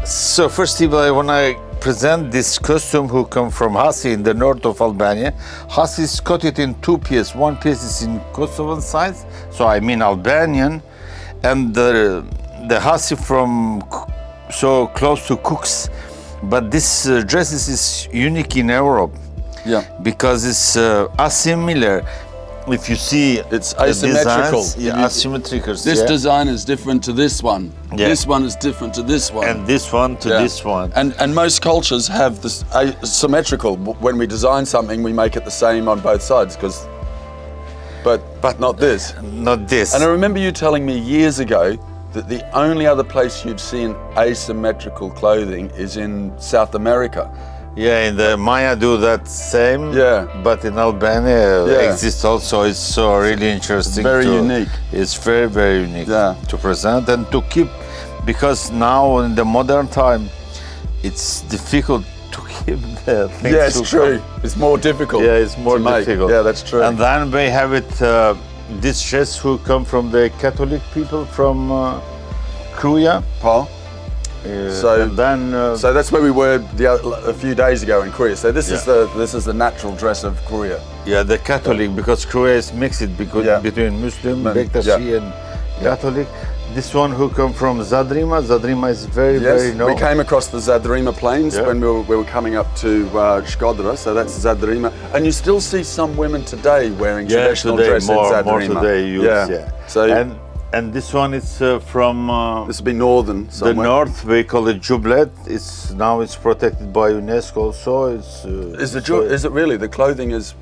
So first of all, I want to present this costume who come from Hasi in the north of Albania. Hasi is cut in two pieces. One piece is in Kosovan side, so I mean Albanian, and the Hasi from so close to Cooks. But this dress is unique in Europe. Yeah. Because it's asimilar. If you see, it's asymmetrical. Asymmetrical. This design is different to this one. Yeah. This one is different to this one. And this one to this one. And most cultures have this symmetrical. When we design something, we make it the same on both sides, but not this. Not this. And I remember you telling me years ago that the only other place you'd seen asymmetrical clothing is in South America. Yeah, in the Maya do that same. Yeah. But in Albania exists also. It's so really interesting. Very unique. It's very, very unique to present and to keep, because now in the modern time, it's difficult to keep the things. Yeah, it's true. It's more difficult. Yeah, it's more difficult. Yeah, that's true. And then we have it, this dress who come from the Catholic people from Kruja. Paul. So that's where we were a few days ago in Korea. So this is the natural dress of Korea. Yeah, the Catholic, because Korea is mixed between Muslim, Bektashi and Catholic. This one who come from Zadrima. Zadrima is very known. We came across the Zadrima plains when we were coming up to Shqiptare. So that's Zadrima, and you still see some women today wearing traditional dress in Zadrima. More today, So. And this one is from this would be northern somewhere. The north. We call it jubleta. It's protected by UNESCO. So is it really? The clothing is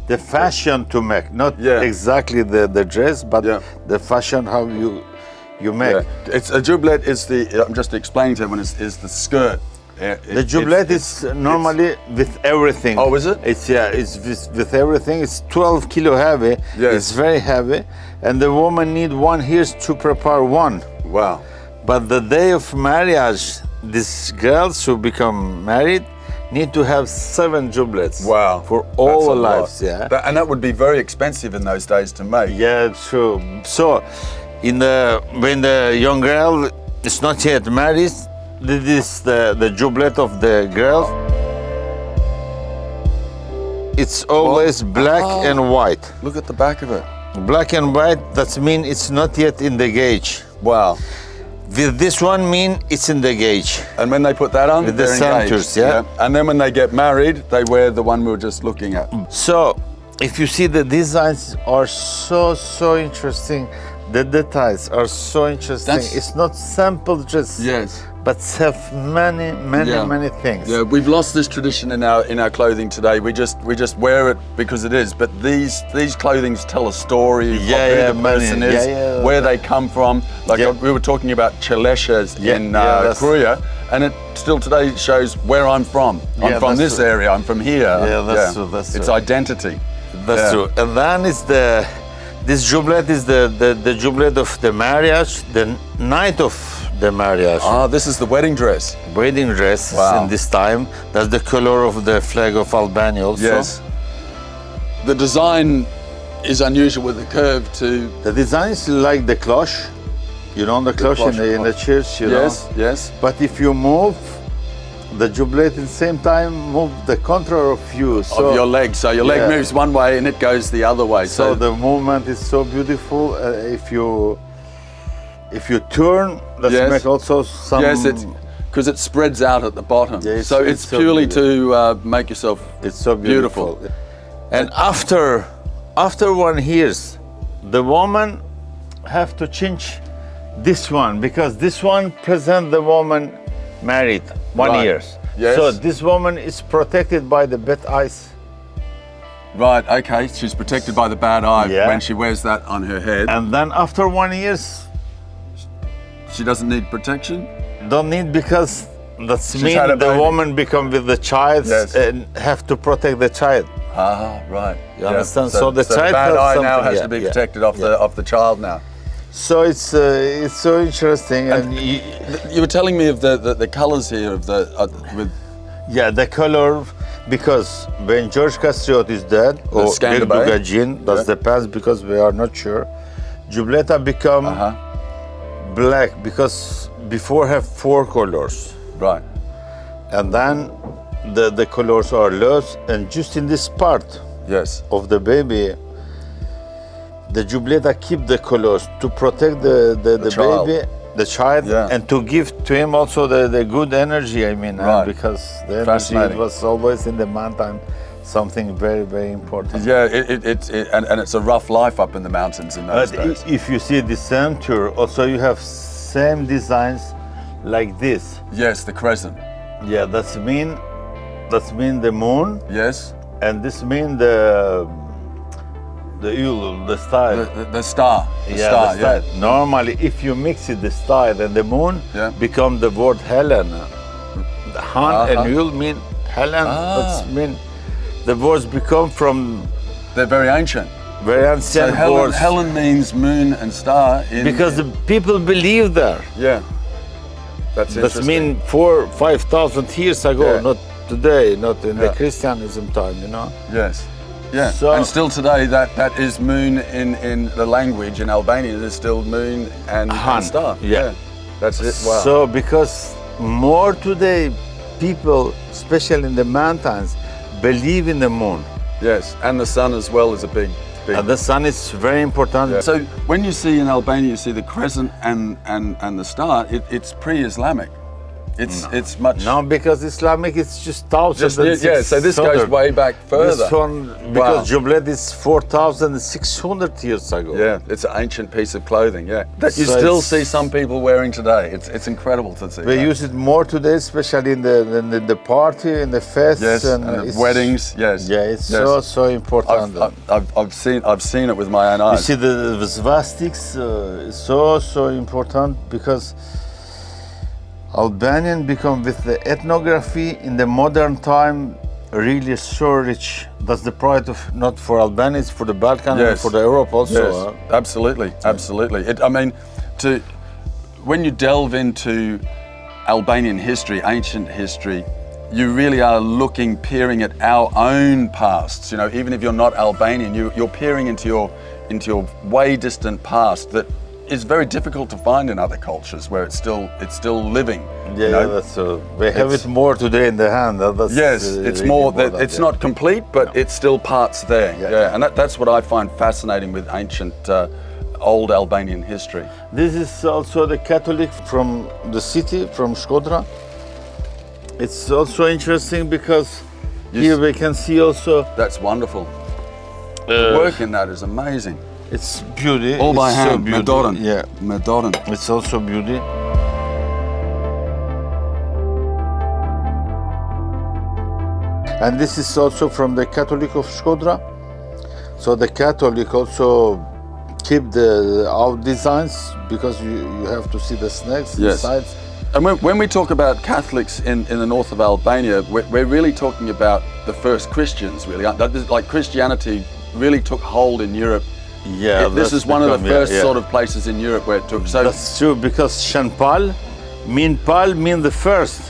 the fashion to make, not exactly the dress, but the fashion how you make. Yeah. It's a jubleta is the. I'm just explaining to everyone is the skirt. The jubleta is normally with everything. Oh, is it? It's with everything. It's 12 kilo heavy. Yes. It's very heavy, and the woman need 1 year to prepare one. Wow. But the day of marriage, these girls who become married need to have 7 jubletas. Wow. For all their lives. And that would be very expensive in those days to make. Yeah, true. So, when the young girl is not yet married, this is the jubleta of the girl. It's always black and white. Look at the back of it. Black and white, that means it's not yet in the gauge. Wow. With this one mean it's in the gauge. And when they put that on, with the centers, And then when they get married, they wear the one we were just looking at. So, if you see, the designs are so interesting. The details are so interesting. It's not simple just. Yes. But have many things. Yeah, we've lost this tradition in our clothing today. We just wear it because it is. But these clothings tell a story of who the person is, where they come from. Like we were talking about cheleshas in Korea, and it still today shows where I'm from. I'm from this area. I'm from here. Yeah, that's true. That's it's true. Identity. That's true. And then is this jubleta is the jubleta of the marriage, the night of the marriage. Ah, this is the wedding dress. Wedding dress in this time. That's the color of the flag of Albania also. Yes. The design is unusual with the curve too. The design is like the cloche. You know, the cloche in the church, you know. Yes. But if you move the jubleta at the same time, move the contrary of you. So, of your leg. So your leg moves one way and it goes the other way. So the movement is so beautiful. If you turn, let's make also some. Yes, because it spreads out at the bottom. Yeah, so it's purely to make yourself. It's so beautiful. And after 1 year, the woman have to change this one, because this one present the woman married 1 year. Yes. So this woman is protected by the bad eyes. Right, okay, she's protected by the bad eye when she wears that on her head. And then after 1 year, she doesn't need protection? Don't need, because that's mean the woman become with the child and have to protect the child. Ah, right. You understand? So the child bad eye now has to be protected off the child now. So it's so interesting. And you were telling me of the colors here of the color, because when George Castriot is dead, or Gagin, that's the past, because we are not sure. Jubleta become black, because before have 4 colors. Right. And then the colors are lost, and just in this part Yes. of the baby, the jubleta keep the colors to protect the child. baby, the child, Yeah. and to give to him also the good energy, I mean, Right. Because the energy Fascinating. was always in the mountain, something very, very important. Yeah, and it's a rough life up in the mountains in those But days. if you see the center, also you have same designs like this. Yes, the crescent. Yeah, that's mean the moon, Yes. and this mean the Yule, the star. The star. The star, the star. Normally, if you mix it, the star and the moon Yeah. become the word Helen. The Han and Yule mean Helen. Ah. That's mean the words become from They're very ancient. very So ancient Helen, words. Helen means moon and star. Because the people believe there. Yeah. That's That's interesting. mean 4,000-5,000 years ago, Yeah. not today, not in the Yeah. Christianism time, you know. Yes. Yeah. So- and still today, that is moon in the language in Albanian. It is still moon and Han. star. Yeah. That's it. Wow. So because more today, people, especially in the mountains, believe in the moon. yes, and the sun as well is a big. And the sun is very important. Yeah. So when you see in Albania, you see the crescent and the star. It's pre-Islamic. It's much. No, because Islamic is just thousands. Yeah. So this goes way back further. This one, because Jublet is 4,600 years ago. Yeah, it's an ancient piece of clothing. Yeah, that you So still it's- see some people wearing today. It's incredible to see. We that. use it more today, especially in the party, in the fests, Yes, and it's- the weddings. Yes. Yeah, it's Yes. so important. I've seen it with my own You eyes. see, the swastiks is so important because Albanian become with the ethnography in the modern time really so rich. That's the pride of not for Albania, it's for the Balkan and Yes. for the Europe also. Yes, absolutely. I mean, when you delve into Albanian history, ancient history, you really are peering at our own pasts. You know, even if you're not Albanian, you're peering into your way distant past that is very difficult to find in other cultures where it's still living. Yeah, you know? that's we have it more today in the hand. That's Yes, it's really more important, that it's yeah. not complete, but it's still parts there. Yeah. Yeah, and that's what I find fascinating with ancient, old Albanian history. This is also the Catholic from the city, from Shkodra. It's also interesting because here we can see also That's wonderful. The work in that is amazing. it's beauty. All by it's hand, so beauty. Medoran. Yeah, Medoran. it's also beauty. And this is also from the Catholic of Shkodra. So the Catholic also keep our designs because you have to see the snakes Yes. inside. And when we talk about Catholics in the north of Albania, we're really talking about the first Christians, really. Like Christianity really took hold in Europe. Yeah, This is that's one of the become- first yeah. sort of places in Europe where it took. So, That's true because Shanpal mean the first.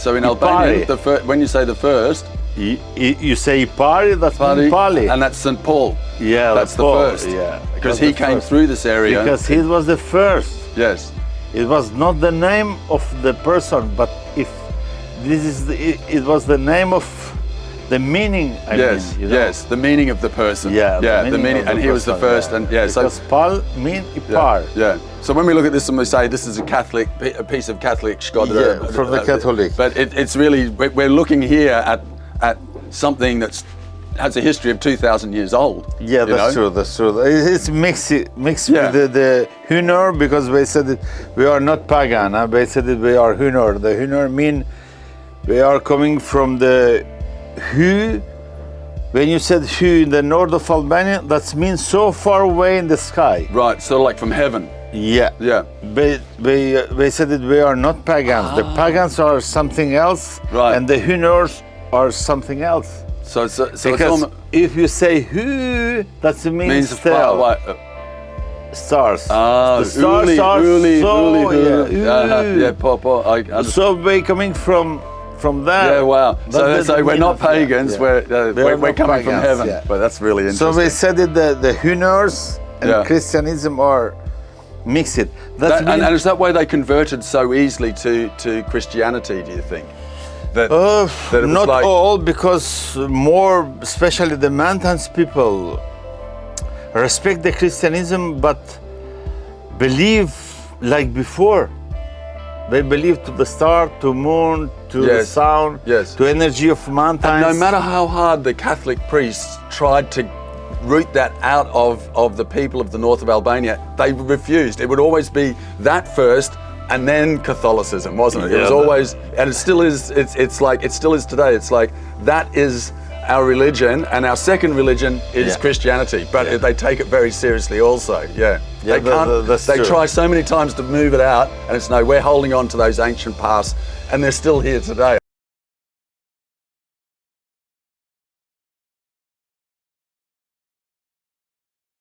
so in Albania, Ipari. when you say the first, You say Pari, that's Pali, Pali. and that's St. Paul. Yeah, That's the Paul, first. Yeah, Because that's he the came first. through this area. Because he was the first. Yes. It was not the name of the person, but if this is it was the name of the meaning. I Yes. mean, you know? Yes. The meaning of the person. Yeah, The meaning, of and the he was the person, first, yeah. and yeah. Because Pal mean Ipar. Yeah. So when we look at this and we say this is a piece of Catholic Shkodra, Yeah, from the Catholic. But it's really we're looking here at something that's has a history of 2,000 years old. Yeah, that's true. That's true. It's mixed Yeah. with the Hunor because they said that we are not pagan. Huh? They said that we are Hunor. The Hunor mean we are coming from the Hu. When you said Hu in the north of Albania, that means so far away in the sky. Right. So like from heaven. Yeah. Yeah. They said that we are not pagans. The pagans are something else, Right. and the Hunors are something else. So it's Because almost, if you say Hu, that means far star. away. Stars. Ah, the stars uli, are uli, so uli, uli. yeah, Yeah, Papa. I understand. so we coming from there. Yeah, wow. That's So the we're not meaning of- pagans. yeah. We're not coming from pagans, heaven. yeah. But that's really So interesting. we said that the Hunors and Yeah. Christianism are mix it. And is that why they converted so easily to Christianity, do you think? That it not like... all, because more, especially the mountains people, respect the Christianism, but believe like before. They believe to the star, to moon, to the sound, to energy of mountains. And no matter how hard the Catholic priests tried to root that out of the people of the north of Albania, they refused. It would always be that first, and then Catholicism, wasn't it? It was always, and it still is. It's like it still is today. It's like that is our religion, and our second religion is Christianity. But they take it very seriously, also. They can't. They try so many times to move it out, and it's no. We're holding on to those ancient paths, and they're still here today.